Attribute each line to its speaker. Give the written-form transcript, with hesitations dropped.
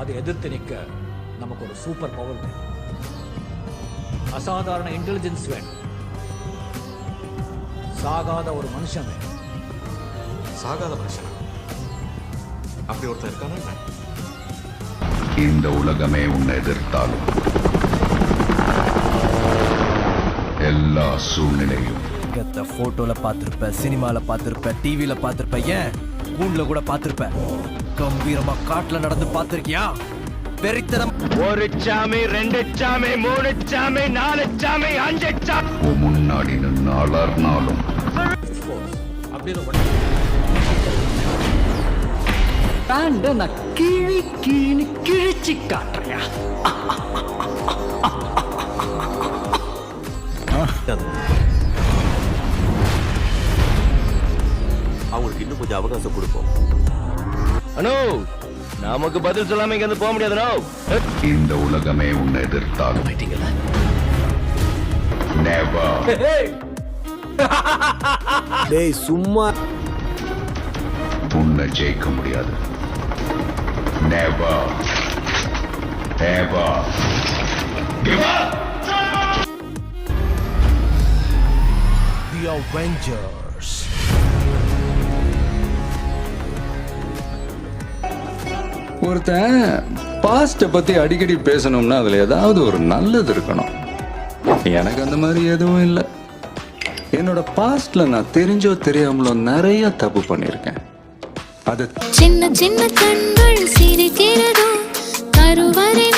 Speaker 1: அதை எதிர்த்து நிற்க நமக்கு ஒரு சூப்பர் பவர் வேணும், அசாதாரண இன்டெலிஜென்ஸ் வேணும், சாகாத ஒரு மனுஷன் வேணும்.
Speaker 2: சாகாத மனுஷனா? அப்படி ஒருத்தர் இருக்கானா?
Speaker 3: இந்த உலகமே உன்னை எதிர்த்தாலும் எல்லா சூழ்நிலையும்
Speaker 4: போட்டோல பார்த்திருப்ப, சினிமால பார்த்திருப்ப, டிவில பார்த்திருப்ப, ஏன் கூண்டுல கூட பார்த்திருப்ப. கம்பீரமா காட்டுல நடந்து பார்த்திருக்கியா? வெறித்தனம். ஒரு சாமி, ரெண்டு சாமி, மூணு சாமி, நாலு சாமி, அஞ்சு சாமி
Speaker 3: முன்னாடி நின்று அலர்னாலும்
Speaker 5: நான் கிழி கிழின்னு கிழிச்சு காட்டுறியா?
Speaker 6: அவங்களுக்கு இன்னும் கொஞ்சம் அவகாசம் கொடுப்போம்.
Speaker 4: அனோ, நமக்கு பதில் சொல்லாம இங்க இருந்து போக முடியாதுனோ.
Speaker 3: இந்த உலகமே உன்னை எதிர்த்தாலும் never.
Speaker 6: டேய் சும்மா
Speaker 3: உன்னை ஜெயிக்க முடியாது. never ever give up.
Speaker 4: The Avengers.
Speaker 7: ஒருத்தன் பாஸ்ட பத்தி அடிக்கடி பேசணும்னா அதுல ஏதாவது ஒரு நல்லது இருக்கணும். எனக்கு அந்த மாதிரி எதுவும் இல்லை. என்னோட பாஸ்ட்ல நான் தெரிஞ்சோ தெரியாமலோ நிறைய தப்பு பண்ணியிருக்கேன். அது
Speaker 8: சின்ன சின்ன கண்கள் சிரிக்கிறதோ கருவறை